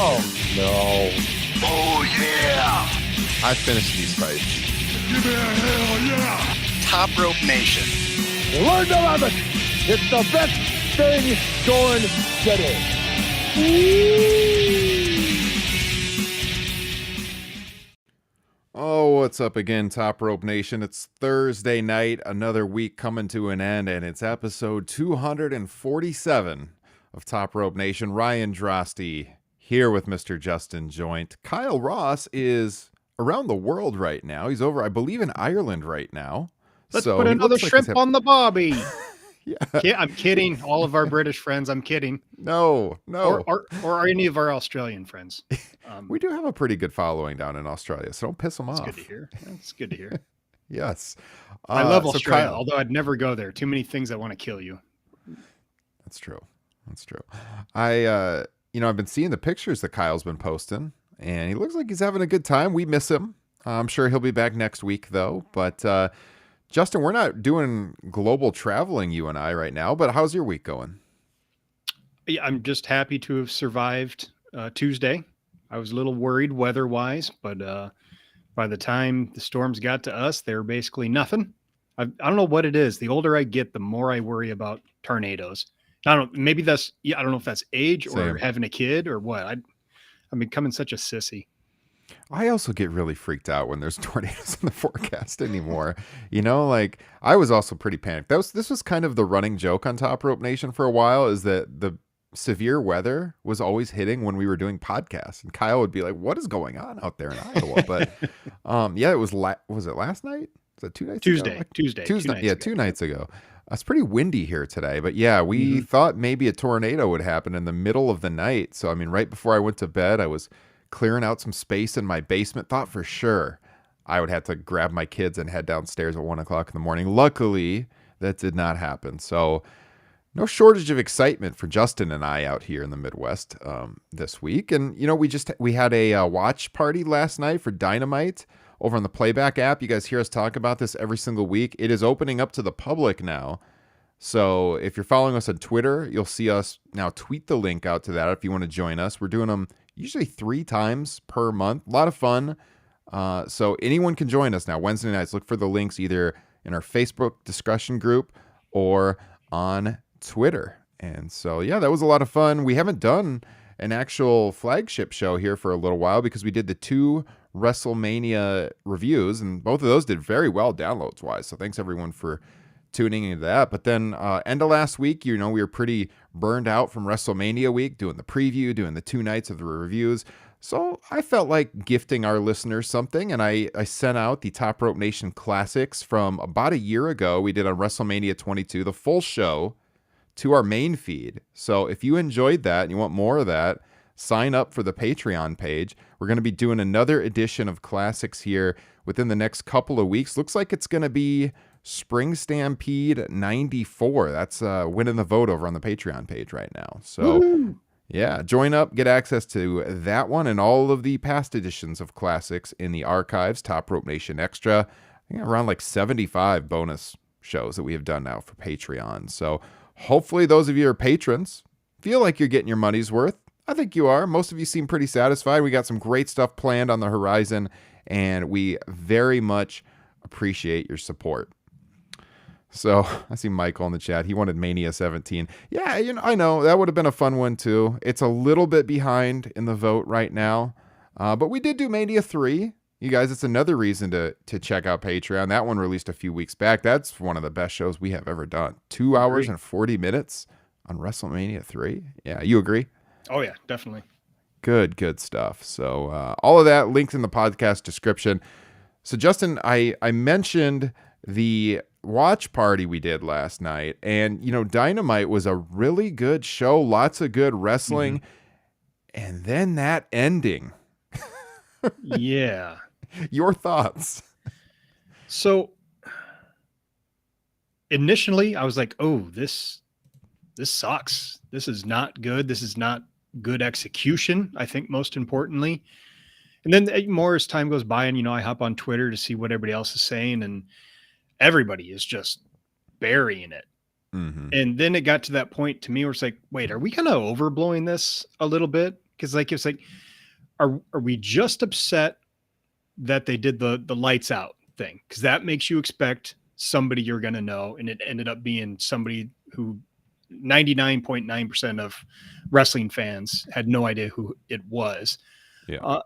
Oh, no. Oh, yeah. I finished these fights. Give me a hell yeah. Top Rope Nation. Learn to love it. It's the best thing going today. Oh, what's up again, Top Rope Nation? It's Thursday night, another week coming to an end, and it's episode 247 of Top Rope Nation. Ryan Drosty here with Mr. Justin Joint. Kyle Ross is around the world right now. He's over, I believe, in Ireland right now. Let's put another shrimp on the bobby. Yeah. I'm kidding. All of our British friends, I'm kidding. No. Or any of our Australian friends. We do have a pretty good following down in Australia, so don't piss them off. That's good to hear. That's good to hear. Yes. I love Australia, Kyle, although I'd never go there. Too many things that want to kill you. That's true. I've been seeing the pictures that Kyle's been posting, and he looks like he's having a good time. We miss him. I'm sure he'll be back next week, though. But Justin, we're not doing global traveling, you and I, right now. But how's your week going? Yeah, I'm just happy to have survived Tuesday. I was a little worried weather-wise, but by the time the storms got to us, they were basically nothing. I don't know what it is. The older I get, the more I worry about tornadoes. I don't know. Maybe I don't know if that's age or having a kid or what. I'm becoming such a sissy. I also get really freaked out when there's tornadoes in the forecast anymore. I was also pretty panicked. This was kind of the running joke on Top Rope Nation for a while, is that the severe weather was always hitting when we were doing podcasts, and Kyle would be like, "What is going on out there in Iowa?" But it was was it last night? Was it 2 nights Tuesday. ago? Tuesday. 2 nights ago. It's pretty windy here today, but yeah, we thought maybe a tornado would happen in the middle of the night. So, right before I went to bed, I was clearing out some space in my basement. Thought for sure I would have to grab my kids and head downstairs at 1 o'clock in the morning. Luckily, that did not happen. So, no shortage of excitement for Justin and I out here in the Midwest this week. And, we had a watch party last night for Dynamite over on the Playback app. You guys hear us talk about this every single week. It is opening up to the public now. So if you're following us on Twitter, you'll see us now tweet the link out to that if you want to join us. We're doing them usually 3 times per month. A lot of fun. So anyone can join us now. Wednesday nights, look for the links either in our Facebook discussion group or on Twitter. And so, yeah, that was a lot of fun. We haven't done an actual flagship show here for a little while because we did the 2 WrestleMania reviews, and both of those did very well downloads wise. So thanks everyone for tuning into that. But then end of last week, we were pretty burned out from WrestleMania week, doing the preview, doing the 2 nights of the reviews. So I felt like gifting our listeners something, and I sent out the Top Rope Nation Classics from about a year ago. We did on WrestleMania 22, the full show, to our main feed. So if you enjoyed that and you want more of that, sign up for the Patreon page. We're going to be doing another edition of Classics here within the next couple of weeks. Looks like it's going to be Spring Stampede 94. That's winning the vote over on the Patreon page right now. So, Woo-hoo! Yeah, join up, get access to that one and all of the past editions of Classics in the archives, Top Rope Nation Extra. I think around like 75 bonus shows that we have done now for Patreon. So hopefully those of you who are patrons feel like you're getting your money's worth. I think you are. Most of you seem pretty satisfied. We got some great stuff planned on the horizon, and we very much appreciate your support. So I see Michael in the chat. He wanted Mania 17. Yeah, I know that would have been a fun one too. It's a little bit behind in the vote right now, but we did do Mania 3. You guys, it's another reason to check out Patreon. That one released a few weeks back. That's one of the best shows we have ever done. 2 hours and 40 minutes on WrestleMania 3. Yeah, you agree? Oh, yeah, definitely. Good stuff. So all of that linked in the podcast description. So, Justin, I mentioned the watch party we did last night. And, Dynamite was a really good show. Lots of good wrestling. And then that ending. Yeah. Your thoughts? So, initially, I was like, oh, this sucks. This is not good. This is not good execution, I think, most importantly. And then more as time goes by and, I hop on Twitter to see what everybody else is saying, and everybody is just burying it. And then it got to that point to me where it's like, wait, are we kind of overblowing this a little bit? Because like it's like, are we just upset that they did the lights out thing? Because that makes you expect somebody you're gonna know, and it ended up being somebody who 99.9% of wrestling fans had no idea who it was. Yeah.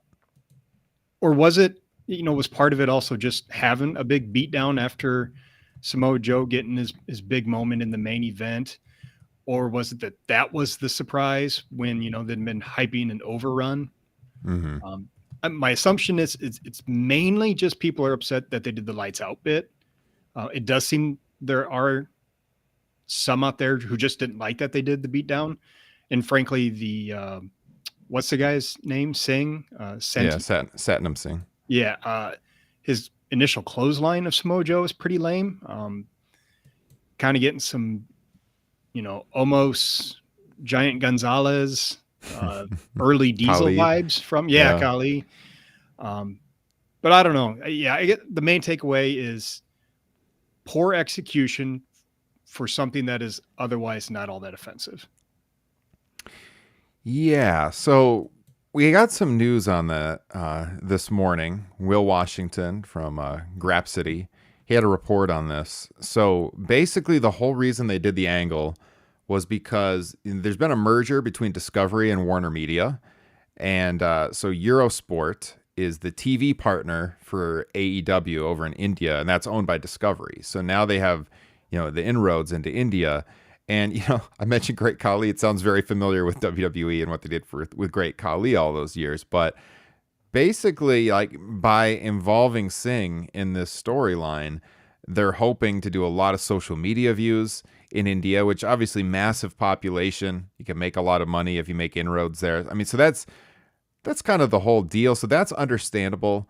Or was it, was part of it also just having a big beatdown after Samoa Joe getting his big moment in the main event? Or was it that was the surprise when, they'd been hyping an overrun? Mm-hmm. My assumption is it's mainly just people are upset that they did the lights out bit. It does seem there are some out there who just didn't like that they did the beatdown. And frankly, the what's the guy's name? Singh? Satnam Singh. Yeah. His initial clothesline of Samoa Joe is pretty lame. Kind of getting some, almost Giant Gonzalez, early Diesel Khalid. vibes from, Kali. But I don't know. Yeah, I get the main takeaway is poor execution for something that is otherwise not all that offensive. Yeah. So we got some news on that this morning. Will Washington from Grapsity, he had a report on this. So basically, the whole reason they did the angle was because there's been a merger between Discovery and Warner Media. And so Eurosport is the TV partner for AEW over in India, and that's owned by Discovery. So now they have, the inroads into India. And, I mentioned Great Khali. It sounds very familiar with WWE and what they did with Great Khali all those years. But basically, like, by involving Singh in this storyline, they're hoping to do a lot of social media views in India, which obviously massive population. You can make a lot of money if you make inroads there. I mean, so that's kind of the whole deal. So that's understandable.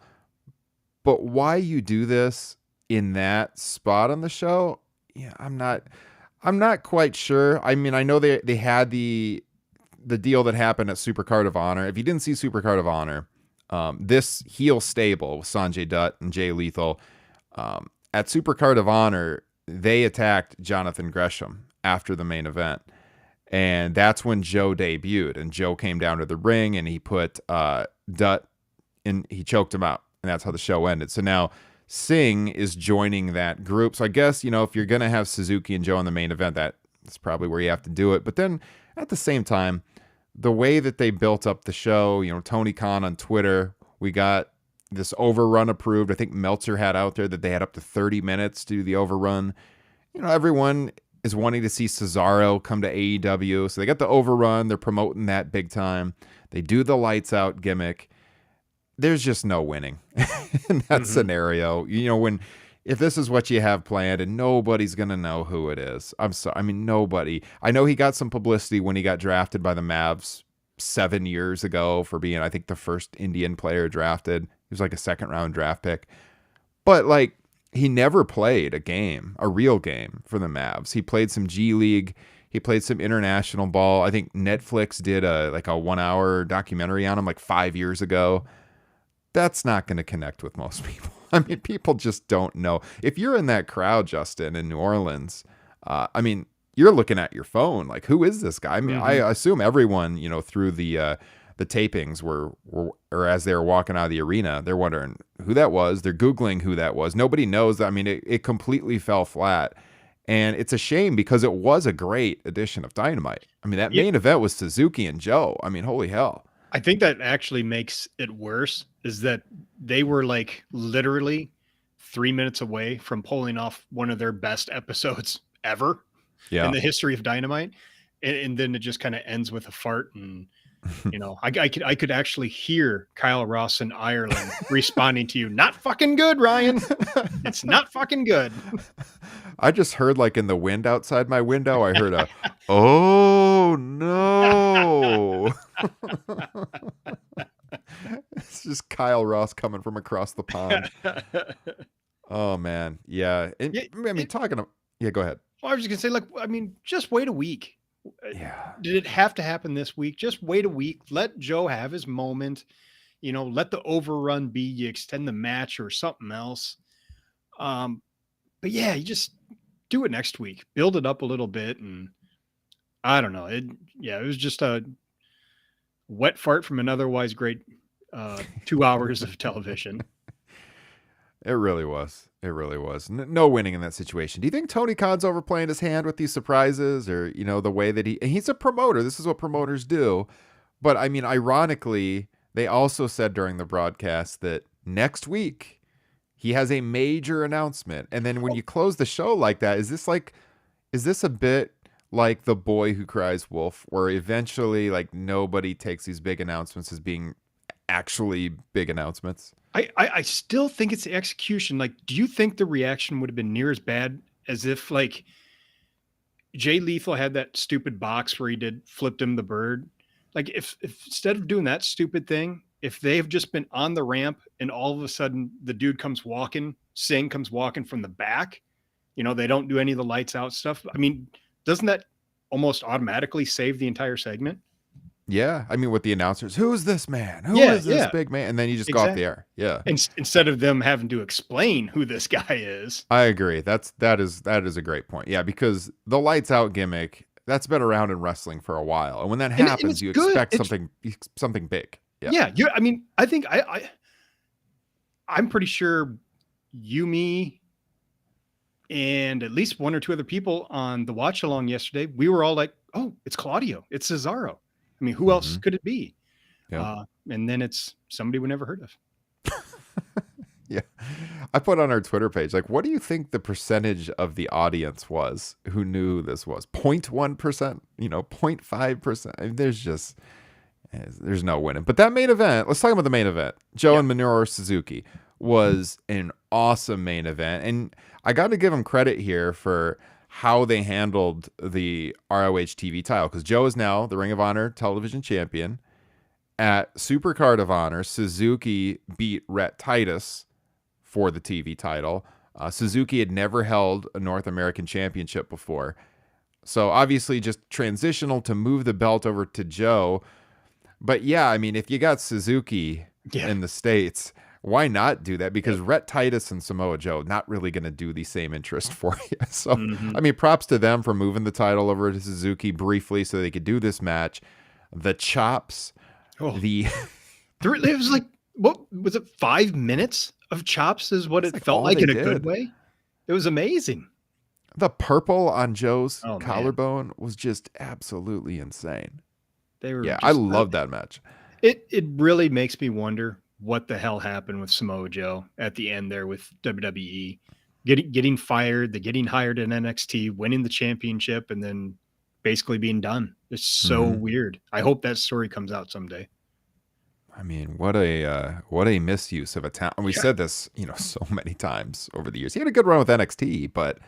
But why you do this in that spot on the show? Yeah, I'm not quite sure. I mean, I know they had the deal that happened at Supercard of Honor. If you didn't see Supercard of Honor, this heel stable with Sanjay Dutt and Jay Lethal, at Supercard of Honor, they attacked Jonathan Gresham after the main event. And that's when Joe debuted. And Joe came down to the ring and he put Dutt and he choked him out. And that's how the show ended. So now Singh is joining that group. So I guess, if you're going to have Suzuki and Joe in the main event, that's probably where you have to do it. But then at the same time, the way that they built up the show, Tony Khan on Twitter, we got this overrun approved. I think Meltzer had out there that they had up to 30 minutes to do the overrun. Everyone is wanting to see Cesaro come to AEW. So they got the overrun. They're promoting that big time. They do the lights out gimmick. There's just no winning in that scenario. If this is what you have planned and nobody's going to know who it is. I'm sorry. I mean, nobody. I know he got some publicity when he got drafted by the Mavs 7 years ago for being, I think, the first Indian player drafted. He was like a second-round draft pick. But, like, he never played a real game for the Mavs. He played some G League. He played some international ball. I think Netflix did a 1-hour documentary on him like 5 years ago. That's not going to connect with most people. I mean, people just don't know. If you're in that crowd, Justin, in New Orleans, I mean, you're looking at your phone. Like, who is this guy? I mean, I assume everyone, through the tapings or as they were walking out of the arena, they're wondering who that was. They're Googling who that was. Nobody knows. I mean, it completely fell flat. And it's a shame because it was a great edition of Dynamite. I mean, that main event was Suzuki and Joe. I mean, holy hell. I think that actually makes it worse is that they were like literally 3 minutes away from pulling off one of their best episodes ever in the history of Dynamite. And then it just kind of ends with a fart. And, I could actually hear Kyle Ross in Ireland responding to you. Not fucking good, Ryan. It's not fucking good. I just heard, like, in the wind outside my window, I heard a, oh no. It's just Kyle Ross coming from across the pond. Oh man. Yeah. And, I mean, go ahead. Well, I was just gonna say, look, I mean, just wait a week. Yeah. Did it have to happen this week? Just wait a week. Let Joe have his moment. Let the overrun be. You extend the match or something else. But yeah, you just do it next week. Build it up a little bit, and I don't know. It was just a wet fart from an otherwise great 2 hours of television. It really was. It really was. No winning in that situation. Do you think Tony Khan's overplaying his hand with these surprises, or the way that he's a promoter? This is what promoters do. But I mean, ironically, they also said during the broadcast that next week he has a major announcement. And then when you close the show like that, is this a bit like The Boy Who Cries Wolf, where eventually like nobody takes these big announcements as being actually big announcements? I still think it's the execution. Like, do you think the reaction would have been near as bad as if like Jay Lethal had that stupid box where he flipped him the bird? Like if instead of doing that stupid thing, if they've just been on the ramp and all of a sudden the dude comes walking, Singh comes walking from the back, they don't do any of the lights out stuff. I mean, doesn't that almost automatically save the entire segment? Yeah, I mean, with the announcers, who's this man? Who is this big man? And then you just go off the air. Yeah. Instead of them having to explain who this guy is. I agree. That is a great point. Yeah, because the lights out gimmick, that's been around in wrestling for a while, and when that happens, you expect something big. Yeah. Yeah. I mean, I think I'm pretty sure you, me, and at least one or two other people on the watch along yesterday, we were all like, "Oh, it's Claudio. It's Cesaro." I mean, who else could it be? Yeah. And then it's somebody we never heard of. Yeah. I put on our Twitter page, like, what do you think the percentage of the audience was who knew this was? 0.1%, 0.5%. I mean, there's no winning. But that main event, let's talk about the main event. Joe and Minoru Suzuki was an awesome main event. And I got to give him credit here for how they handled the ROH TV title, because Joe is now the Ring of Honor television champion. At Supercard of Honor, Suzuki beat Rhett Titus for the TV title. Suzuki had never held a North American championship before. So obviously just transitional to move the belt over to Joe. But yeah, I mean, if you got Suzuki in the States, why not do that? Because Rhett Titus and Samoa Joe not really going to do the same interest for you. So, I mean, props to them for moving the title over to Suzuki briefly so they could do this match. The chops, it was like, what was it? 5 minutes of chops is what it felt like in a good way. It was amazing. The purple on Joe's collarbone was just absolutely insane. I love that match. It really makes me wonder what the hell happened with Samoa Joe at the end there with WWE getting fired, the getting hired in NXT, winning the championship, and then basically being done. It's so weird. I hope that story comes out someday. I mean, what a misuse of a talent. We said this, so many times over the years. He had a good run with NXT, but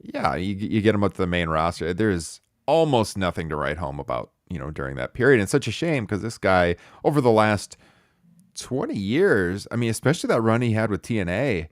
yeah, you get him up to the main roster. There's almost nothing to write home about, during that period. And it's such a shame because this guy over the last 20 years, I mean, especially that run he had with TNA,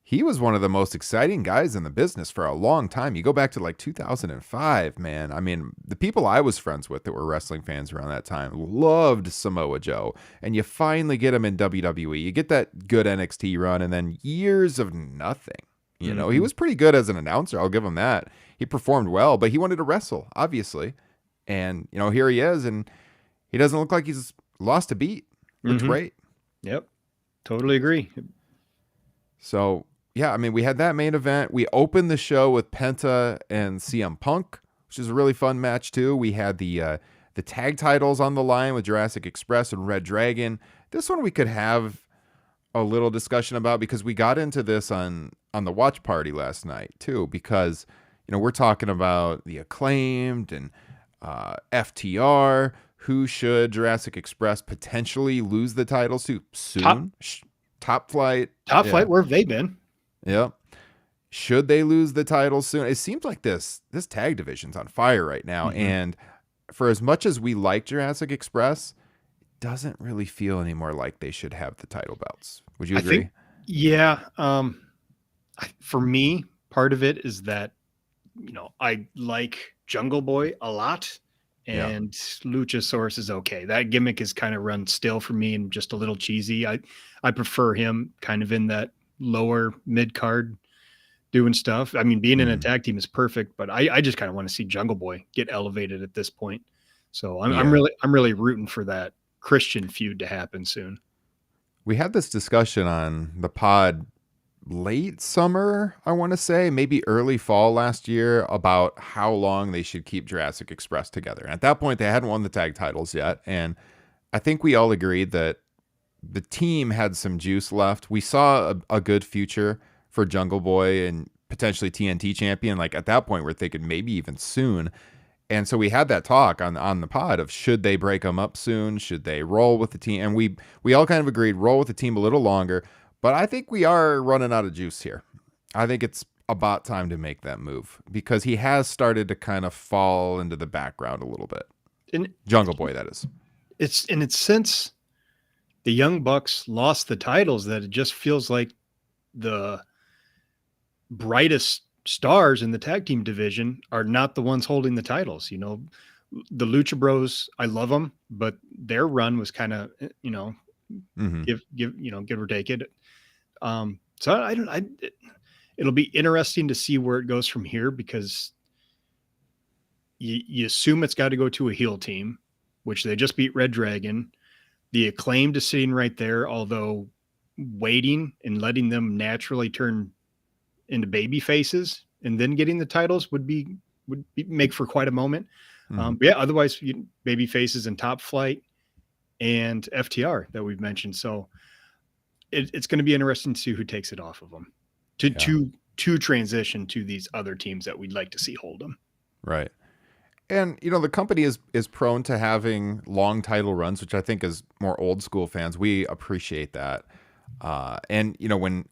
he was one of the most exciting guys in the business for a long time. You go back to like 2005, man. I mean, the people I was friends with that were wrestling fans around that time loved Samoa Joe. And you finally get him in WWE. You get that good NXT run and then years of nothing. He was pretty good as an announcer. I'll give him that. He performed well, but he wanted to wrestle, obviously. And, here he is, and he doesn't look like he's lost a beat. Looks great. Yep. Totally agree. So, yeah, I mean, we had that main event. We opened the show with Penta and CM Punk, which is a really fun match, too. We had the tag titles on the line with Jurassic Express and Red Dragon. This one we could have a little discussion about because we got into this on the watch party last night, too, because, we're talking about the Acclaimed and FTR. Who should Jurassic Express potentially lose the titles to soon? Top Flight. Top Flight, where have they been? Yeah. Should they lose the titles soon? It seems like this tag division's on fire right now. And for as much as we like Jurassic Express, it doesn't really feel anymore like they should have the title belts. Would you agree? For me, part of it is that, I like Jungle Boy a lot. And Luchasaurus is okay. That gimmick is kind of run still for me and just a little cheesy. I prefer him kind of in that lower mid card doing stuff. I mean, being in a tag team is perfect, but I just kind of want to see Jungle Boy get elevated at this point. So Yeah. I'm really rooting for that Christian feud to happen soon. We had this discussion on the pod late summer, I want to say, maybe early fall last year, about how long they should keep Jurassic Express together. And at that point, they hadn't won the tag titles yet. And I think we all agreed that the team had some juice left. We saw a good future for Jungle Boy and potentially TNT champion. Like at that point, we're thinking maybe even soon. And so we had that talk on the pod of should they break them up soon? Should they roll with the team? And we all kind of agreed roll with the team a little longer. But I think we are running out of juice here. I think it's about time to make that move because he has started to kind of fall into the background a little bit. And Jungle Boy, that is. it's since the Young Bucks lost the titles that it just feels like the brightest stars in the tag team division are not the ones holding the titles. You know, the Lucha Bros, I love them, but their run was kind of, give or take it. So it'll be interesting to see where it goes from here because you assume it's got to go to a heel team, which they just beat Red Dragon. The Acclaimed is sitting right there, although waiting and letting them naturally turn into baby faces and then getting the titles would make for quite a moment. But otherwise baby faces and Top Flight and FTR that we've mentioned. So it's going to be interesting to see who takes it off of them to transition to these other teams that we'd like to see hold them. Right. And, the company is prone to having long title runs, which I think as more old school fans, we appreciate that. And,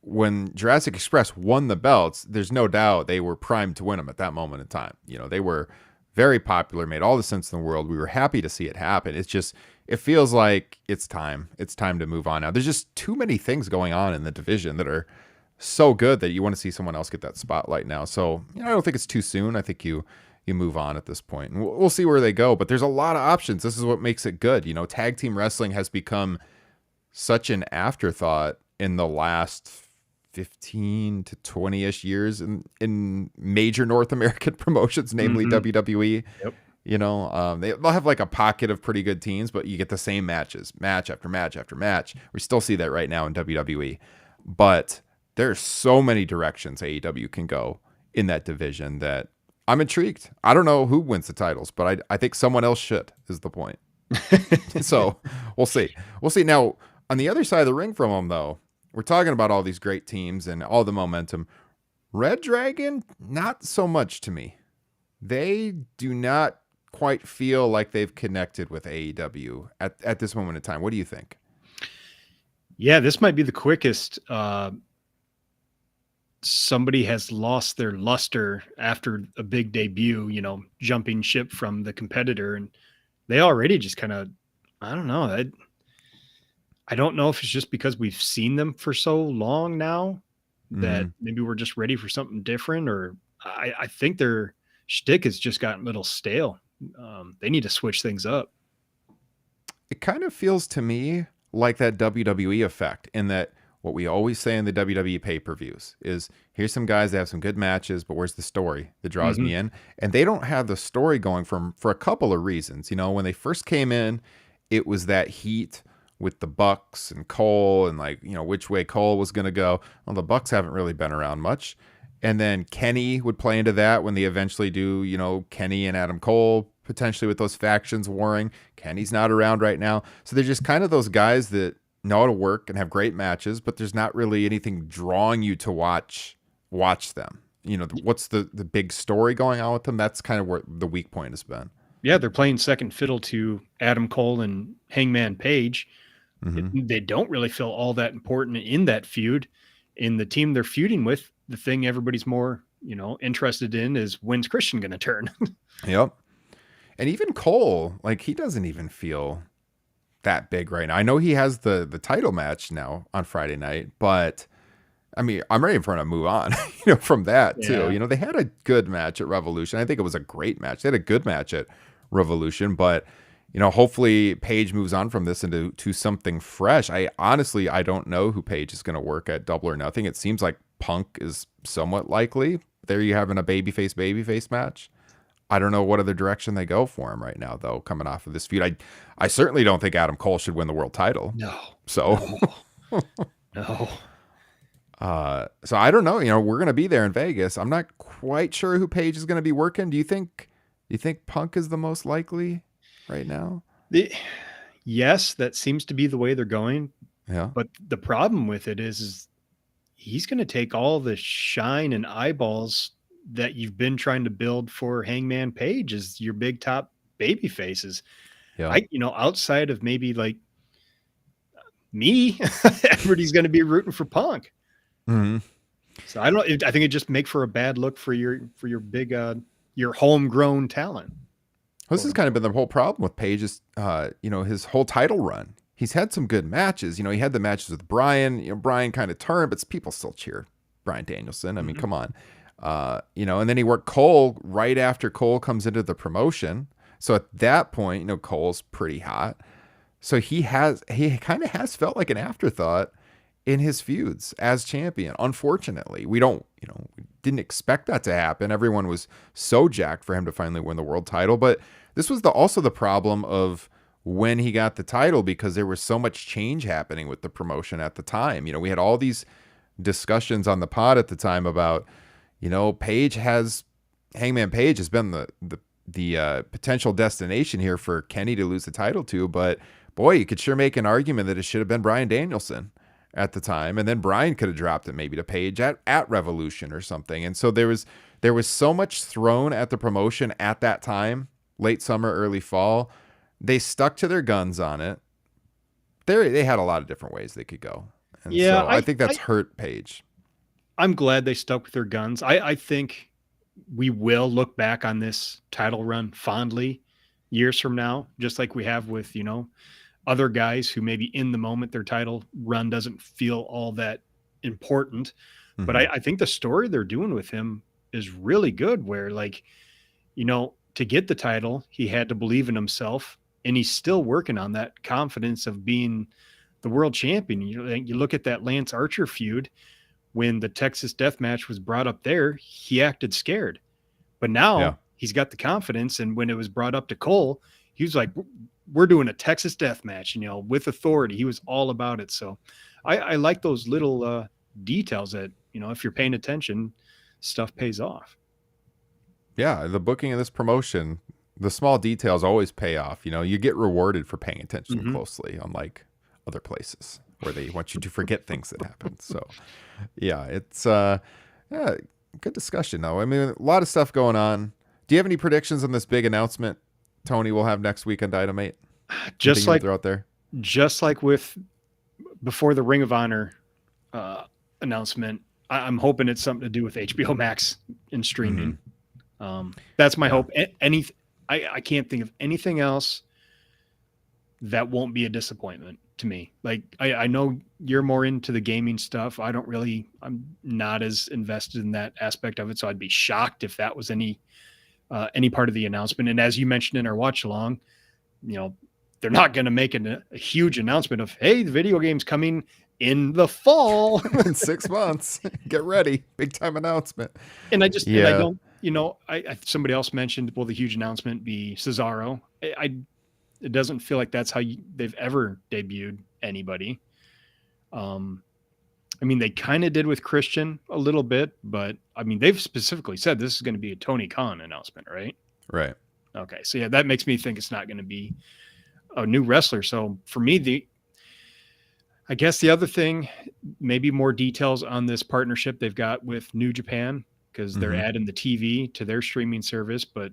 when Jurassic Express won the belts, there's no doubt they were primed to win them at that moment in time. They were very popular, made all the sense in the world. We were happy to see it happen. It's just, it feels like it's time. It's time to move on now. There's just too many things going on in the division that are so good that you want to see someone else get that spotlight now. So, I don't think it's too soon. I think you move on at this point. And we'll see where they go. But there's a lot of options. This is what makes it good. Tag team wrestling has become such an afterthought in the last 15 to 20-ish years in major North American promotions, namely WWE. Yep. They'll have like a pocket of pretty good teams, but you get the same matches, match after match after match. We still see that right now in WWE. But there's so many directions AEW can go in that division that I'm intrigued. I don't know who wins the titles, but I think someone else should, is the point. So we'll see. We'll see. Now, on the other side of the ring from them, though, we're talking about all these great teams and all the momentum. Red Dragon, not so much to me. They do not quite feel like they've connected with AEW at this moment in time. What do you think? Yeah, this might be the quickest somebody has lost their luster after a big debut, jumping ship from the competitor. And they already just kind of, I don't know. I don't know if it's just because we've seen them for so long now that maybe we're just ready for something different, or I think their shtick has just gotten a little stale. They need to switch things up. It kind of feels to me like that WWE effect in that what we always say in the WWE pay-per-views is here's some guys that have some good matches, but where's the story that draws me in? And they don't have the story going for a couple of reasons. When they first came in, it was that heat with the Bucks and Cole and which way Cole was going to go. Well, the Bucks haven't really been around much. And then Kenny would play into that when they eventually do, Kenny and Adam Cole potentially with those factions warring. Kenny's not around right now. So they're just kind of those guys that know how to work and have great matches, but there's not really anything drawing you to watch them. What's the big story going on with them? That's kind of where the weak point has been. Yeah, they're playing second fiddle to Adam Cole and Hangman Page. They don't really feel all that important in that feud. In the team they're feuding with, the thing everybody's more, interested in is when's Christian going to turn? Yep. And even Cole, he doesn't even feel that big right now. I know he has the title match now on Friday night, but I mean, I'm ready for him to move on, from that too. They had a good match at Revolution. I think it was a great match. They had a good match at Revolution, but hopefully Paige moves on from this into something fresh. I don't know who Paige is going to work at Double or Nothing. It seems like Punk is somewhat likely. There you have in a babyface match. I don't know what other direction they go for him right now, though, coming off of this feud. I certainly don't think Adam Cole should win the world title. No. So, No. so I don't know. We're going to be there in Vegas. I'm not quite sure who Paige is going to be working. Do you think Punk is the most likely right now? Yes, that seems to be the way they're going. Yeah. But the problem with it is he's going to take all the shine and eyeballs that you've been trying to build for Hangman Page as your big top baby faces. Yeah. Outside of maybe like me, everybody's going to be rooting for Punk. Mm-hmm. So I don't. I think it just make for a bad look for your big your homegrown talent. This has kind of been the whole problem with Page's, his whole title run. He's had some good matches. He had the matches with Bryan. Bryan kind of turned, but people still cheer Bryan Danielson. I mean, come on. And then he worked Cole right after Cole comes into the promotion. So at that point, Cole's pretty hot. So he kind of has felt like an afterthought in his feuds as champion. Unfortunately, we didn't expect that to happen. Everyone was so jacked for him to finally win the world title. But this was also the problem of when he got the title, because there was so much change happening with the promotion at the time. We had all these discussions on the pod at the time about, Hangman Page has been the potential destination here for Kenny to lose the title to. But boy, you could sure make an argument that it should have been Bryan Danielson at the time. And then Bryan could have dropped it maybe to Page at Revolution or something. And so there was so much thrown at the promotion at that time, late summer, early fall. They stuck to their guns on it. They had a lot of different ways they could go. And yeah, so I think that's hurt Page. I'm glad they stuck with their guns. I think we will look back on this title run fondly years from now, just like we have with, other guys who maybe in the moment their title run doesn't feel all that important. Mm-hmm. But I think the story they're doing with him is really good, where to get the title, he had to believe in himself, and he's still working on that confidence of being the world champion. You look at that Lance Archer feud. When the Texas Death Match was brought up there, he acted scared. But now he's got the confidence. And when it was brought up to Cole, he was like, we're doing a Texas Death Match, with authority. He was all about it. So I like those little details that, if you're paying attention, stuff pays off. Yeah, the booking of this promotion, the small details always pay off. You get rewarded for paying attention closely, unlike other places where they want you to forget things that happened. So, yeah, it's good discussion, though. I mean, a lot of stuff going on. Do you have any predictions on this big announcement Tony will have next week on Dynamite? Just like throw out there, just like with before the Ring of Honor announcement, I'm hoping it's something to do with HBO Max and streaming. That's my hope. I can't think of anything else that won't be a disappointment to me. Like I know you're more into the gaming stuff. I'm not as invested in that aspect of it. So I'd be shocked if that was any part of the announcement. And as you mentioned in our watch along, they're not going to make a huge announcement of, hey, the video game's coming in the fall in 6 months. Get ready. Big time announcement. And I don't, somebody else mentioned, will the huge announcement be Cesaro? It doesn't feel like that's how they've ever debuted anybody. They kind of did with Christian a little bit, but they've specifically said this is going to be a Tony Khan announcement, right? Right. Okay. So yeah, that makes me think it's not going to be a new wrestler. So for me, I guess the other thing, maybe more details on this partnership they've got with New Japan, because they're adding the TV to their streaming service. But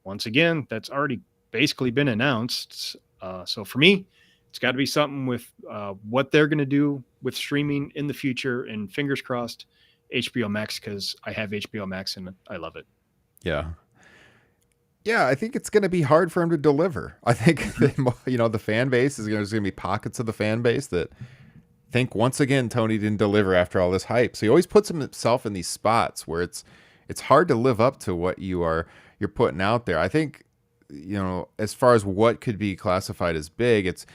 once again, that's already basically been announced. So for me, it's got to be something with what they're going to do with streaming in the future, and fingers crossed HBO Max, because I have HBO Max and I love it. Yeah. Yeah, I think it's going to be hard for him to deliver. I think the fan base there's going to be pockets of the fan base that think once again Tony didn't deliver after all this hype. So he always puts himself in these spots where it's hard to live up to what you're putting out there. I think as far as what could be classified as big, it's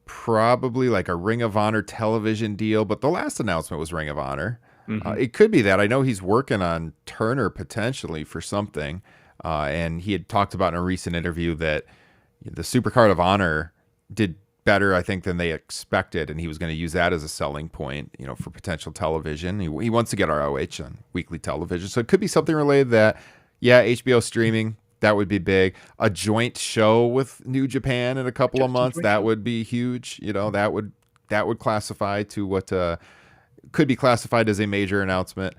probably like a Ring of Honor television deal, but the last announcement was Ring of Honor. It could be that. I know he's working on Turner potentially for something. And he had talked about in a recent interview that the Supercard of Honor did better, I think, than they expected, and he was going to use that as a selling point, for potential television. He wants to get ROH on weekly television, so it could be something related to that. Yeah, HBO streaming, that would be big. A joint show with New Japan in a couple of months, that would be huge. That would classify to what could be classified as a major announcement.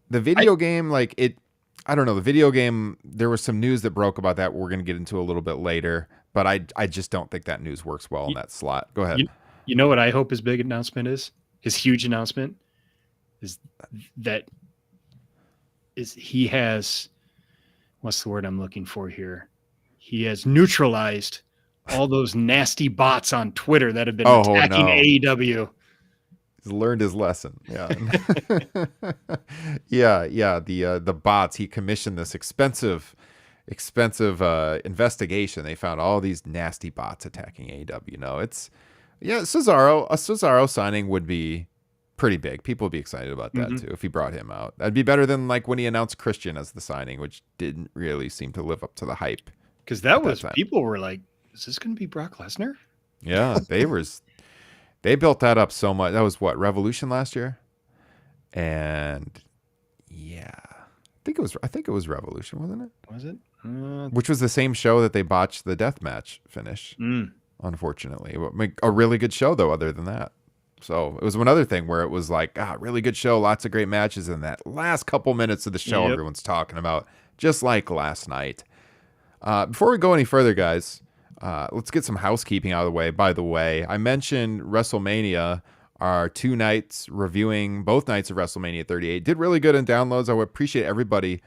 The video game, I don't know. The video game, there was some news that broke about that we're going to get into a little bit later, but I just don't think that news works well in that slot. Go ahead. You know what I hope his big announcement is? His huge announcement is that he has, what's the word I'm looking for here? He has neutralized all those nasty bots on Twitter that have been attacking AEW. He's learned his lesson. Yeah. yeah. The bots, he commissioned this expensive investigation. They found all these nasty bots attacking AEW. A Cesaro signing would be pretty big. People would be excited about that too if he brought him out. That'd be better than when he announced Christian as the signing, which didn't really seem to live up to the hype. Because people were like, is this going to be Brock Lesnar? Yeah, they built that up so much. That was what, Revolution last year? And yeah, I think it was Revolution, wasn't it? Was it? Which was the same show that they botched the deathmatch finish, unfortunately. A really good show, though, other than that. So it was another thing where it was really good show, lots of great matches, and that last couple minutes of the show everyone's talking about, just like last night. Before we go any further, guys, let's get some housekeeping out of the way. By the way, I mentioned WrestleMania, our 2 nights reviewing both nights of WrestleMania 38. Did really good in downloads. I would appreciate everybody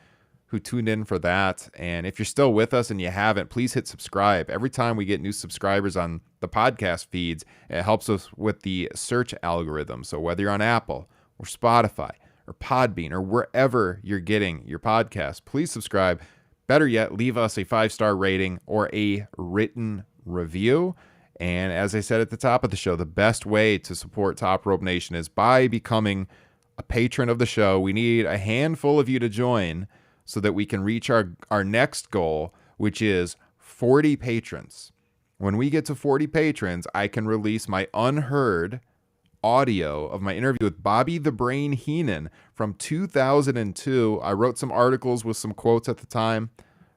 who tuned in for that. And if you're still with us and you haven't, please hit subscribe. Every time we get new subscribers on the podcast feeds, it helps us with the search algorithm. So whether you're on Apple or Spotify or Podbean or wherever you're getting your podcast, please subscribe. Better yet, leave us a 5-star rating or a written review. And as I said at the top of the show, the best way to support Top Rope Nation is by becoming a patron of the show. We need a handful of you to join so that we can reach our next goal, which is 40 patrons. When we get to 40 patrons, I can release my unheard audio of my interview with Bobby the Brain Heenan from 2002. I wrote some articles with some quotes at the time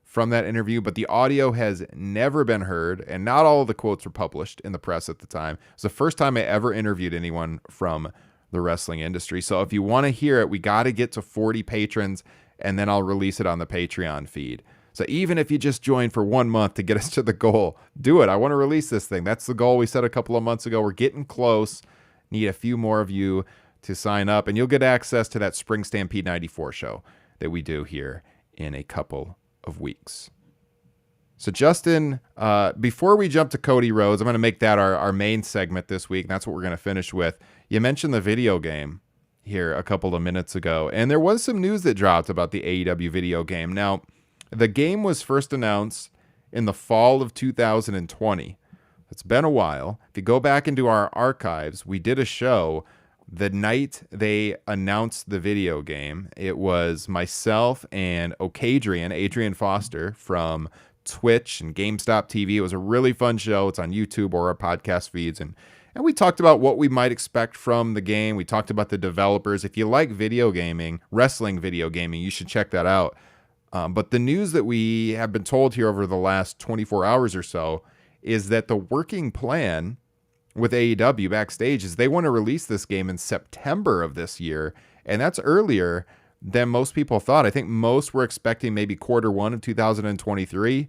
from that interview, but the audio has never been heard, and not all of the quotes were published in the press at the time. It's the first time I ever interviewed anyone from the wrestling industry. So if you want to hear it, we got to get to 40 patrons, and then I'll release it on the Patreon feed. So even if you just join for 1 month to get us to the goal, do it. I want to release this thing. That's the goal we set a couple of months ago. We're getting close. Need a few more of you to sign up, and you'll get access to that Spring Stampede 94 show that we do here in a couple of weeks. So Justin, before we jump to Cody Rhodes, I'm going to make that our main segment this week, and that's what we're going to finish with. You mentioned the video game here a couple of minutes ago, and there was some news that dropped about the AEW video game. Now, the game was first announced in the fall of 2020. It's been a while. If you go back into our archives, we did a show the night they announced the video game. It was myself and Adrian Foster from Twitch and GameStop TV. It was a really fun show. It's on YouTube or our podcast feeds. And we talked about what we might expect from the game. We talked about the developers. If you like video gaming, wrestling video gaming, you should check that out. But the news that we have been told here over the last 24 hours or so is that the working plan with AEW backstage is they want to release this game in September of this year, and that's earlier than most people thought. I think most were expecting maybe Q1 of 2023.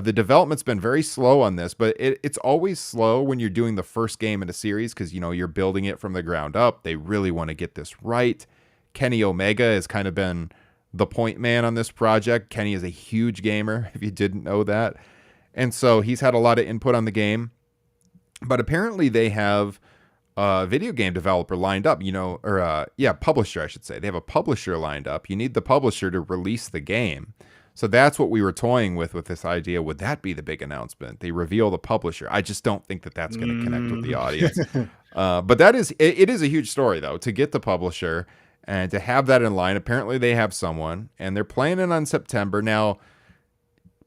The development's been very slow on this, but it's always slow when you're doing the first game in a series because, you're building it from the ground up. They really want to get this right. Kenny Omega has kind of been the point man on this project. Kenny is a huge gamer, if you didn't know that. And so he's had a lot of input on the game. But apparently they have a video game developer lined up, publisher, I should say. They have a publisher lined up. You need the publisher to release the game. So that's what we were toying with this idea. Would that be the big announcement? They reveal the publisher. I just don't think that that's going to connect with the audience. But it is a huge story, though, to get the publisher and to have that in line. Apparently they have someone, and they're planning on September. Now,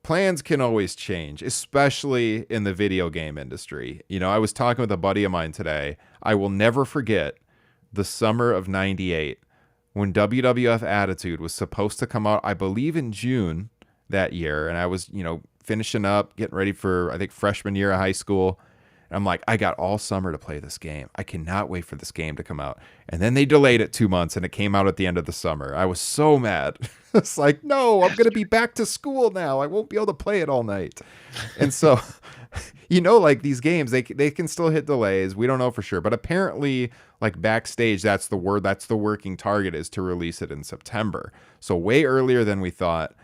plans can always change, especially in the video game industry. I was talking with a buddy of mine today. I will never forget the summer of '98 when WWF Attitude was supposed to come out, I believe in June that year. And I was, finishing up, getting ready for, I think, freshman year of high school. And I'm like, I got all summer to play this game. I cannot wait for this game to come out. And then they delayed it 2 months and it came out at the end of the summer. I was so mad. It's like, no, I'm going to be back to school now. I won't be able to play it all night. And so, like these games, they can still hit delays. We don't know for sure. But apparently, like backstage, that's the word. That's the working target, is to release it in September. So way earlier than we thought.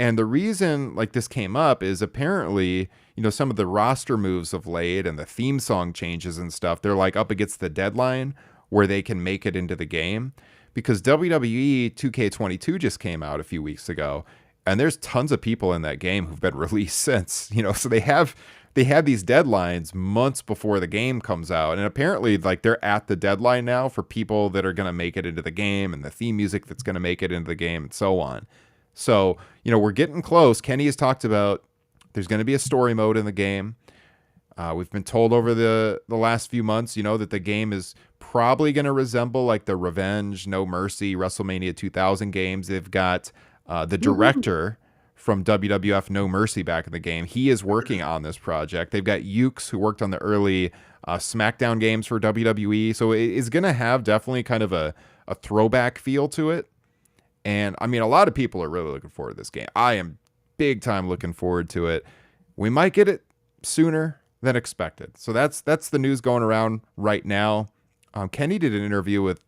And the reason like this came up is apparently, some of the roster moves of late and the theme song changes and stuff, they're like up against the deadline where they can make it into the game, because WWE 2K22 just came out a few weeks ago and there's tons of people in that game who've been released since, so they have these deadlines months before the game comes out. And apparently like they're at the deadline now for people that are going to make it into the game and the theme music that's going to make it into the game and so on. So, we're getting close. Kenny has talked about there's going to be a story mode in the game. We've been told over the last few months, that the game is probably going to resemble like the Revenge, No Mercy, WrestleMania 2000 games. They've got the director from WWF No Mercy back in the game. He is working on this project. They've got Ukes, who worked on the early SmackDown games for WWE. So it is going to have definitely kind of a throwback feel to it. And I mean, a lot of people are really looking forward to this game. I am big time looking forward to it. We might get it sooner than expected. So that's the news going around right now. Kenny did an interview with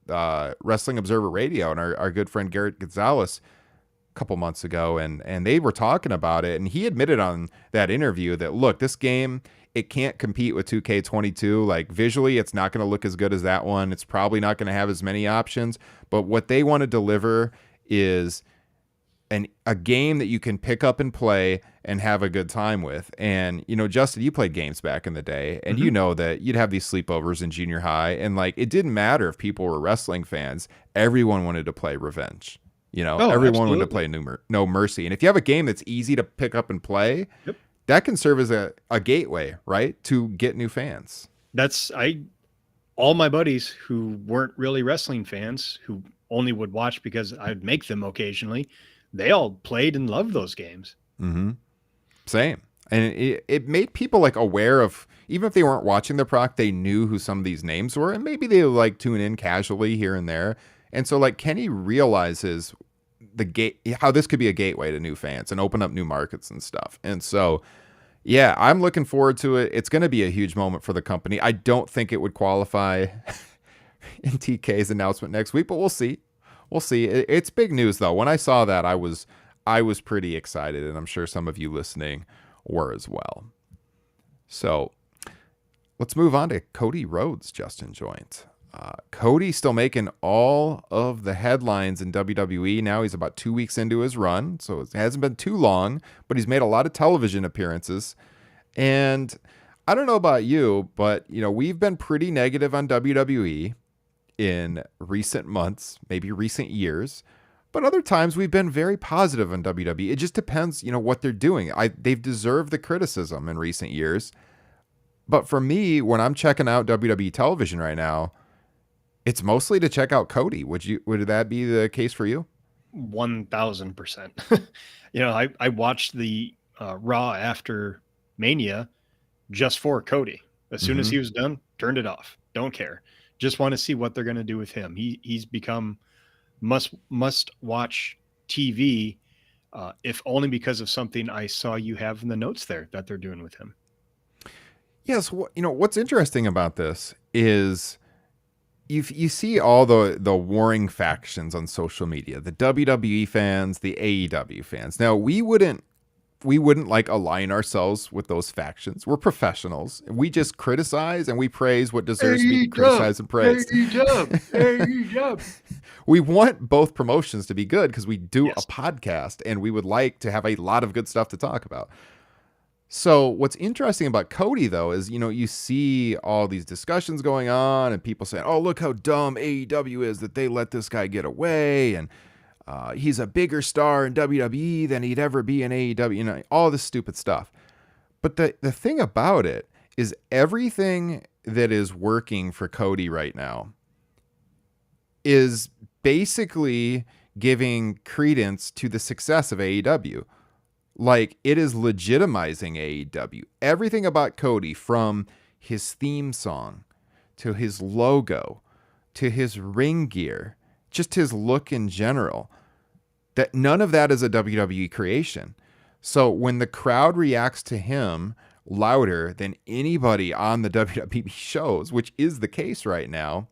Wrestling Observer Radio and our good friend Garrett Gonzalez a couple months ago, and they were talking about it. And he admitted on that interview that, look, this game, it can't compete with 2K22. Like visually, it's not going to look as good as that one. It's probably not going to have as many options. But what they want to deliver is a game that you can pick up and play and have a good time with. And, Justin, you played games back in the day, and you know that you'd have these sleepovers in junior high, and like it didn't matter if people were wrestling fans. Everyone wanted to play Revenge. Everyone absolutely wanted to play No Mercy. And if you have a game that's easy to pick up and play, that can serve as a gateway, right, to get new fans. All my buddies who weren't really wrestling fans, who only would watch because I'd make them occasionally, they all played and loved those games. Mm-hmm. Same. And it made people like aware of, even if they weren't watching the product, they knew who some of these names were, and maybe they would like tune in casually here and there. And so like Kenny realizes how this could be a gateway to new fans and open up new markets and stuff. And so, yeah, I'm looking forward to it. It's going to be a huge moment for the company. I don't think it would qualify in TK's announcement next week, but we'll see. We'll see. It's big news though. When I saw that, I was pretty excited, and I'm sure some of you listening were as well. So let's move on to Cody Rhodes, Justin Joint. Cody still making all of the headlines in WWE. Now he's about 2 weeks into his run, so it hasn't been too long, but he's made a lot of television appearances. And I don't know about you, but we've been pretty negative on WWE in recent months, maybe recent years, but other times we've been very positive on WWE. It just depends, what they're doing. They've deserved the criticism in recent years. But for me, when I'm checking out WWE television right now, it's mostly to check out Cody. Would that be the case for you? 1000%. I watched the Raw after Mania just for Cody. As soon as he was done, turned it off. Don't care. Just want to see what they're going to do with him. He's become must watch TV, if only because of something I saw you have in the notes there that they're doing with him. Yes. What's interesting about this is you see all the warring factions on social media, the WWE fans, the AEW fans. Now we wouldn't like align ourselves with those factions. We're professionals. We just criticize and we praise what deserves to be criticized and praised. We want both promotions to be good because we do a podcast and we would like to have a lot of good stuff to talk about. So what's interesting about Cody, though, is, you see all these discussions going on and people saying, oh, look how dumb AEW is that they let this guy get away. And he's a bigger star in WWE than he'd ever be in AEW, you know, all this stupid stuff. But the thing about it is everything that is working for Cody right now is basically giving credence to the success of AEW. Like, it is legitimizing AEW. Everything about Cody, from his theme song to his logo to his ring gear, just his look in general, that none of that is a WWE creation. So when the crowd reacts to him louder than anybody on the WWE shows, which is the case right now,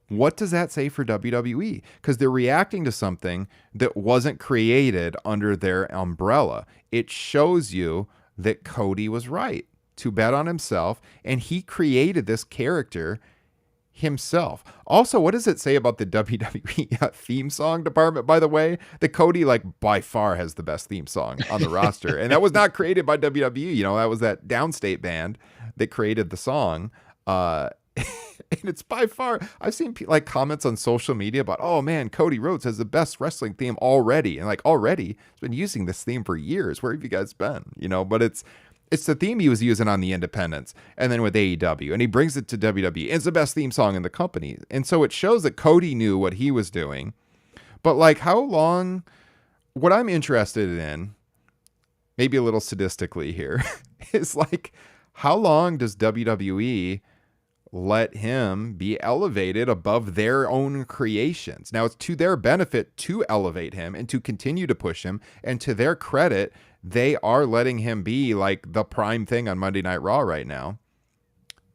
what does that say for WWE? Because they're reacting to something that wasn't created under their umbrella. It shows you that Cody was right to bet on himself, and he created this character himself. Also, what does it say about the WWE theme song department, by the way? That Cody, like, by far has the best theme song on the roster. And that was not created by WWE. You know, that was that downstate band that created the song. And it's by far, I've seen like comments on social media about, oh man, Cody Rhodes has the best wrestling theme already. And like, already, he's been using this theme for years. Where have you guys been? You know, but it's the theme he was using on the independents and then with AEW, and he brings it to WWE. It's the best theme song in the company. And so it shows that Cody knew what he was doing. But like, how long, what I'm interested in, maybe a little sadistically here, is like, how long does WWE let him be elevated above their own creations? Now, it's to their benefit to elevate him and to continue to push him. And to their credit, they are letting him be like the prime thing on Monday Night Raw right now.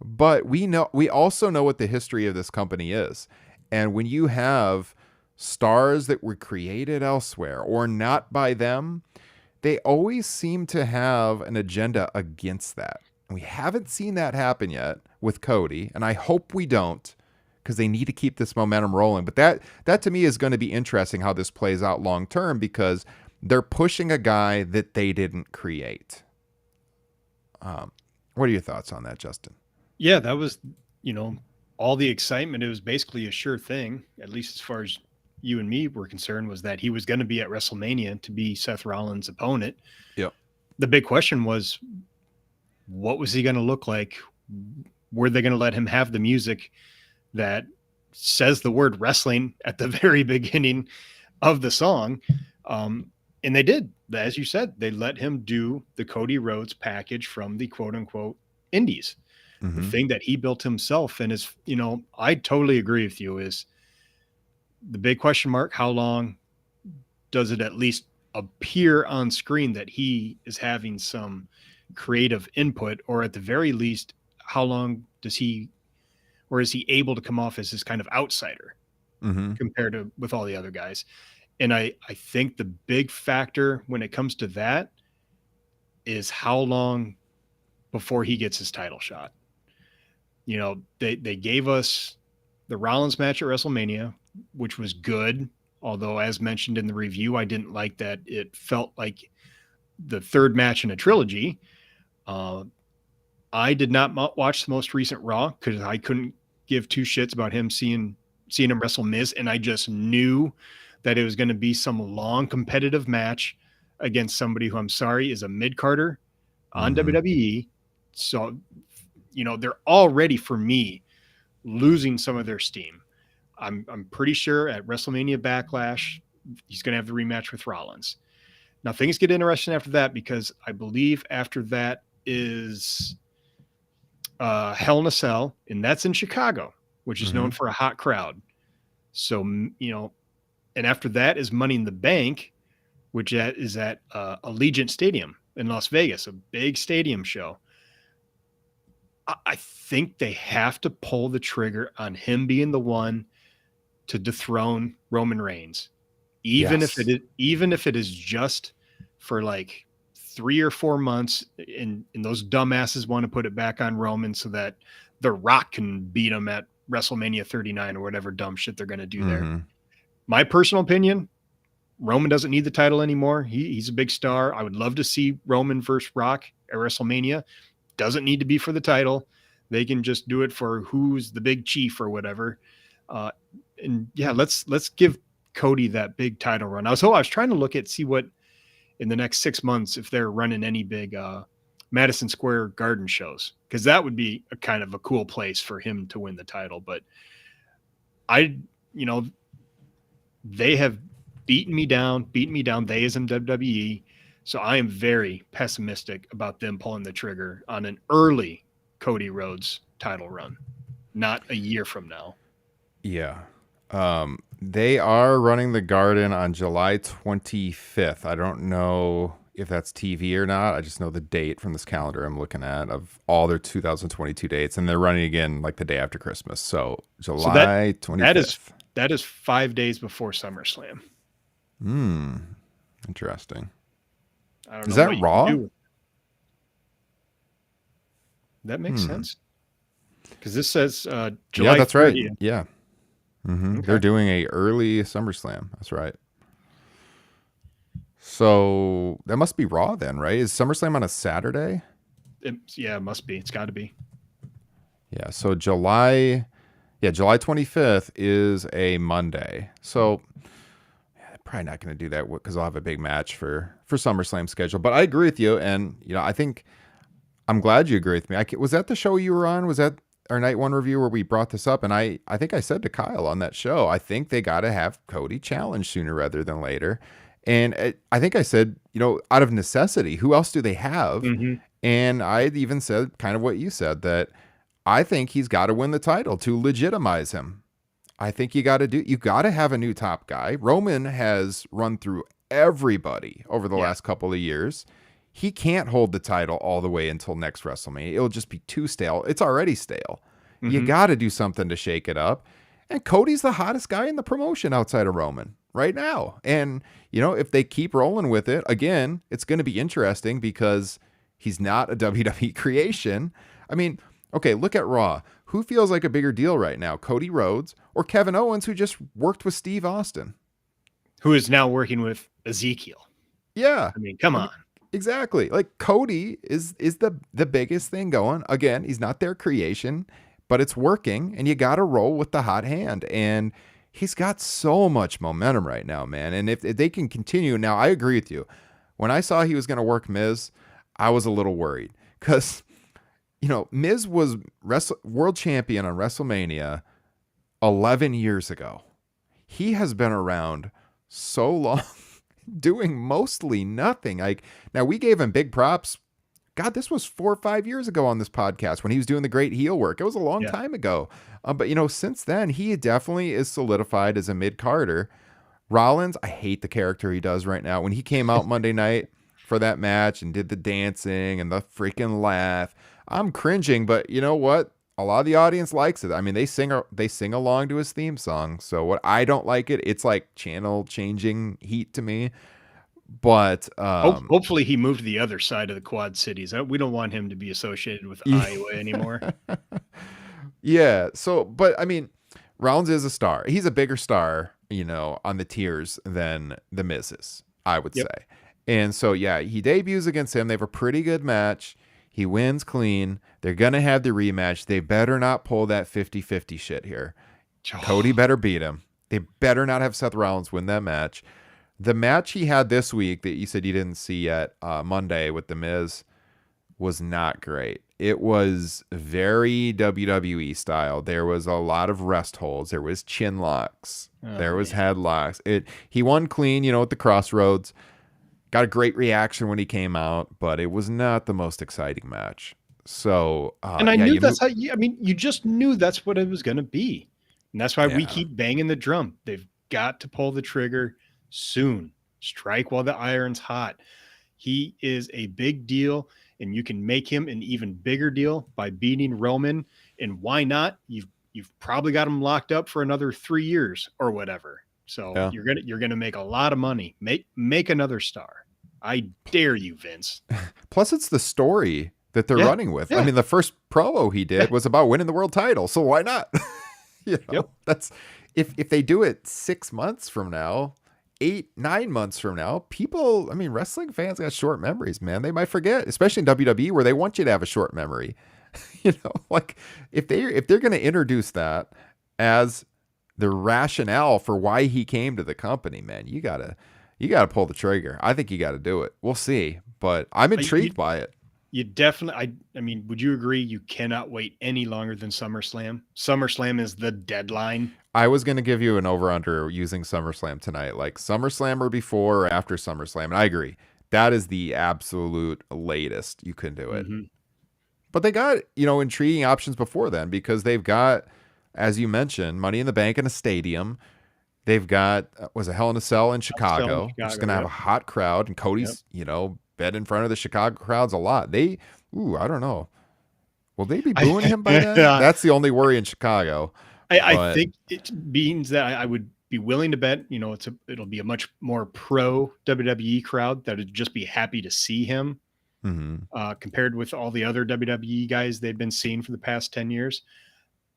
But we also know what the history of this company is. And when you have stars that were created elsewhere or not by them, they always seem to have an agenda against that. And we haven't seen that happen yet with Cody, and I hope we don't, because they need to keep this momentum rolling. But that to me is going to be interesting how this plays out long term, because they're pushing a guy that they didn't create. What are your thoughts on that, Justin? Yeah, that was, you know, all the excitement. It was basically a sure thing, at least as far as you and me were concerned, was that he was going to be at WrestleMania to be Seth Rollins' opponent. Yep. The big question was, what was he going to look like? Were they going to let him have the music that says the word wrestling at the very beginning of the song? And they did. As you said, they let him do the Cody Rhodes package from the quote unquote indies, the thing that he built himself. And is, you know, I totally agree with you, is the big question mark. How long does it at least appear on screen that he is having some creative input, or at the very least, how long does he, or is he able to come off as this kind of outsider compared to with all the other guys? And I think the big factor when it comes to that is how long before he gets his title shot. You know, they gave us the Rollins match at WrestleMania, which was good. Although, as mentioned in the review, I didn't like that it felt like the third match in a trilogy. I did not watch the most recent Raw because I couldn't give two shits about him seeing him wrestle Miz, and I just knew that it was going to be some long competitive match against somebody who, I'm sorry, is a mid-carder on WWE. So, you know, they're already, for me, losing some of their steam. I'm pretty sure at WrestleMania Backlash, he's going to have the rematch with Rollins. Now, things get interesting after that, because I believe after that is Hell in a Cell, and that's in Chicago, which is known for a hot crowd. So, you know, and after that is Money in the Bank, which is at Allegiant Stadium in Las Vegas, a big stadium show. I think they have to pull the trigger on him being the one to dethrone Roman Reigns, even if it is just for like 3 or 4 months, and those dumbasses want to put it back on Roman so that The Rock can beat him at WrestleMania 39 or whatever dumb shit they're going to do there. My personal opinion, Roman doesn't need the title anymore. He's a big star. I would love to see Roman versus Rock at WrestleMania. Doesn't need to be for the title. They can just do it for who's the big chief or whatever. And yeah, let's give Cody that big title run. I was trying to see what in the next 6 months, if they're running any big Madison Square Garden shows, because that would be a kind of a cool place for him to win the title. But they have beaten me down, they as in WWE. So I am very pessimistic about them pulling the trigger on an early Cody Rhodes title run, not a year from now. Yeah. They are running the Garden on July 25th. I don't know if that's TV or not. I just know the date from this calendar I'm looking at of all their 2022 dates, and they're running again like the day after Christmas. So July 25th. That is 5 days before SummerSlam. Interesting. I don't Is know that Raw? That makes sense. Because this says July. Yeah, that's 30th. right. Yeah. Okay. They're doing a early SummerSlam. That's right. So that must be Raw then, right? Is SummerSlam on a Saturday? It must be. It's got to be. Yeah. So July 25th is a Monday. So they're probably not going to do that because I'll have a big match for SummerSlam schedule. But I agree with you, and I think I'm glad you agree with me. Was that the show you were on? Was that our night one review where we brought this up? And I think I said to Kyle on that show, I think they got to have Cody challenge sooner rather than later. And I think I said, out of necessity, who else do they have? Mm-hmm. And I even said kind of what you said, that I think he's got to win the title to legitimize him. I think you got to have a new top guy. Roman has run through everybody over the last couple of years. He can't hold the title all the way until next WrestleMania. It'll just be too stale. It's already stale. Mm-hmm. You got to do something to shake it up. And Cody's the hottest guy in the promotion outside of Roman right now. And, if they keep rolling with it, again, it's going to be interesting because he's not a WWE creation. I mean, okay, look at Raw. Who feels like a bigger deal right now, Cody Rhodes or Kevin Owens, who just worked with Steve Austin? Who is now working with Ezekiel. Yeah. I mean, come on. Exactly. Like Cody is the biggest thing going. Again, he's not their creation, but it's working, and you got to roll with the hot hand. And he's got so much momentum right now, man. And if they can continue, now I agree with you. When I saw he was going to work Miz, I was a little worried because, Miz was world champion on WrestleMania 11 years ago. He has been around so long. Doing mostly nothing. Now we gave him big props. God, this was 4 or 5 years ago on this podcast when he was doing the great heel work. It was a long time ago. But since then, he definitely is solidified as a mid-carder. Rollins, I hate the character he does right now. When he came out Monday night for that match and did the dancing and the freaking laugh, I'm cringing, but you know what? A lot of the audience likes it. I mean, they sing along to his theme song. So what I don't like it's like channel changing heat to me. But hopefully he moved to the other side of the Quad Cities. We don't want him to be associated with Iowa anymore. Yeah. So, but I mean, Rollins is a star. He's a bigger star, on the tiers than the Miz is, I would say. And so, yeah, he debuts against him. They have a pretty good match. He wins clean. They're going to have the rematch. They better not pull that 50-50 shit here. Cody better beat him. They better not have Seth Rollins win that match. The match he had this week that you said you didn't see yet, Monday with The Miz, was not great. It was very WWE style. There was a lot of rest holds. There was chin locks. There was headlocks. He won clean, at the Crossroads. Got a great reaction when he came out, but it was not the most exciting match. So, and I knew that's you just knew that's what it was going to be. And that's why we keep banging the drum. They've got to pull the trigger soon. Strike while the iron's hot. He is a big deal, and you can make him an even bigger deal by beating Roman. And why not? You've probably got him locked up for another 3 years or whatever. So you're gonna make a lot of money. Make another star. I dare you, Vince. Plus, it's the story that they're running with. I mean, the first promo he did was about winning the world title, so why not? That's if they do it 6 months from now, 8-9 months from now, people. I mean, wrestling fans got short memories, man. They might forget, especially in WWE, where they want you to have a short memory. Like if they're going to introduce that as the rationale for why he came to the company, man. You gotta pull the trigger. I think you got to do it. We'll see, but I'm intrigued by it. You definitely, I mean, would you agree you cannot wait any longer than SummerSlam? SummerSlam is the deadline. I was going to give you an over-under using SummerSlam tonight, like SummerSlam or before or after SummerSlam, and I agree. That is the absolute latest you can do it. Mm-hmm. But they got, intriguing options before then because they've got, as you mentioned, Money in the Bank in a stadium. They've got, was a Hell in a Cell in Chicago, which is going to have a hot crowd, and Cody's, bet in front of the Chicago crowds a lot. I don't know. Will they be booing him by then? That's the only worry in Chicago. I think it means that I would be willing to bet, it'll be a much more pro WWE crowd that would just be happy to see him compared with all the other WWE guys they've been seeing for the past 10 years.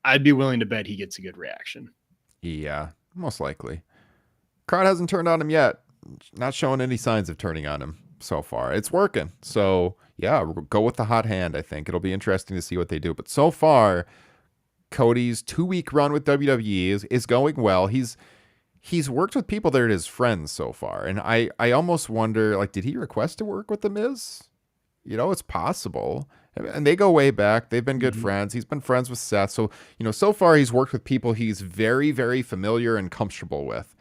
I'd be willing to bet he gets a good reaction. Yeah, most likely. Crowd hasn't turned on him yet. Not showing any signs of turning on him so far. It's working. So, yeah, go with the hot hand, I think. It'll be interesting to see what they do. But so far, Cody's 2-week run with WWE is going well. He's worked with people that are his friends so far. And I almost wonder, did he request to work with The Miz? It's possible. And they go way back. They've been good friends. He's been friends with Seth. So, so far he's worked with people he's very, very familiar and comfortable with.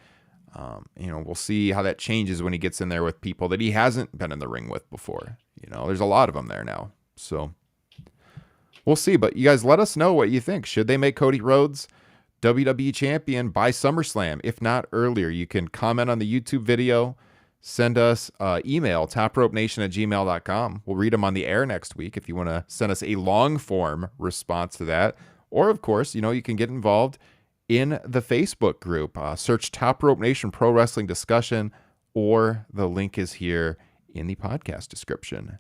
We'll see how that changes when he gets in there with people that he hasn't been in the ring with before. There's a lot of them there now. So we'll see. But you guys let us know what you think. Should they make Cody Rhodes WWE champion by SummerSlam? If not earlier, you can comment on the YouTube video. Send us email, topropenation@gmail.com. We'll read them on the air next week if you want to send us a long form response to that. Or, of course, you can get involved in the Facebook group. Search Top Rope Nation Pro Wrestling Discussion, or the link is here in the podcast description.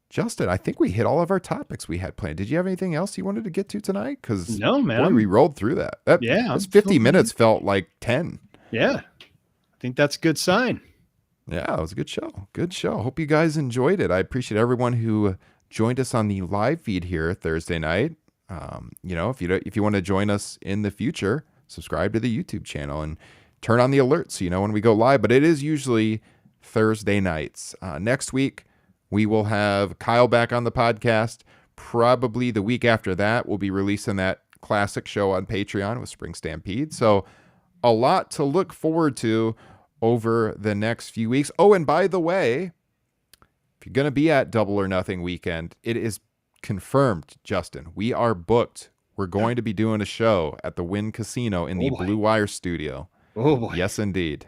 Justin, I think we hit all of our topics we had planned. Did you have anything else you wanted to get to tonight? Because no, man, we rolled through that. This 50 minutes felt like 10. Yeah, I think that's a good sign. Yeah, it was a good show. Good show. Hope you guys enjoyed it. I appreciate everyone who joined us on the live feed here Thursday night. If you want to join us in the future, subscribe to the YouTube channel and turn on the alerts so you know when we go live. But it is usually Thursday nights. Next week, we will have Kyle back on the podcast. Probably the week after that, we'll be releasing that classic show on Patreon with Spring Stampede. So a lot to look forward to over the next few weeks. Oh, and by the way, if you're going to be at Double or Nothing weekend, it is confirmed, Justin. We are booked. We're going to be doing a show at the Wynn Casino in the Blue Wire studio. Oh boy. Yes, indeed.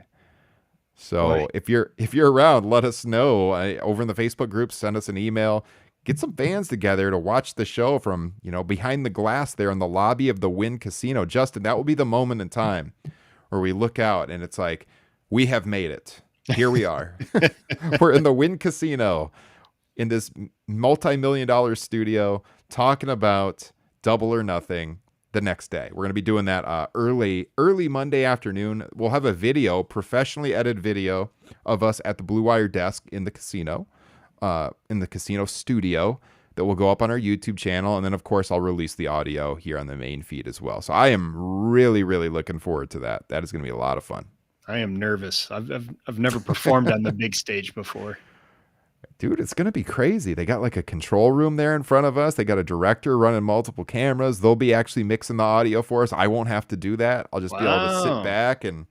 So if you're around, let us know over in the Facebook group. Send us an email. Get some fans together to watch the show from behind the glass there in the lobby of the Wynn Casino. Justin, that will be the moment in time where we look out and it's like, we have made it. Here we are. We're in the Wynn Casino in this multi-million-dollar studio talking about Double or Nothing the next day. We're going to be doing that early Monday afternoon. We'll have a video, professionally edited video of us at the Blue Wire desk in the casino studio that will go up on our YouTube channel. And then, of course, I'll release the audio here on the main feed as well. So I am really, really looking forward to that. That is going to be a lot of fun. I am nervous. I've never performed on the big stage before. Dude, it's going to be crazy. They got a control room there in front of us. They got a director running multiple cameras. They'll be actually mixing the audio for us. I won't have to do that. I'll just be able to sit back and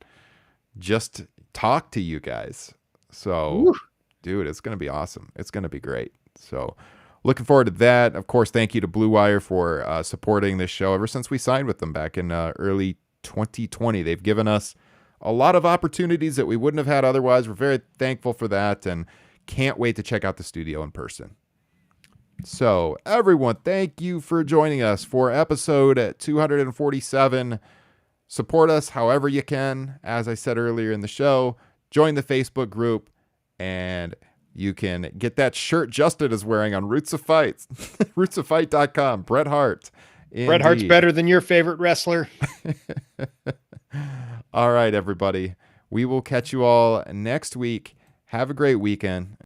just talk to you guys. So, dude, it's going to be awesome. It's going to be great. So, looking forward to that. Of course, thank you to Blue Wire for supporting this show ever since we signed with them back in early 2020. They've given us a lot of opportunities that we wouldn't have had otherwise. We're very thankful for that and can't wait to check out the studio in person. So, everyone, thank you for joining us for episode 247. Support us however you can. As I said earlier in the show, join the Facebook group, and you can get that shirt Justin is wearing on Roots of Fight, rootsoffight.com. Bret Hart. Indeed. Bret Hart's better than your favorite wrestler. All right, everybody. We will catch you all next week. Have a great weekend.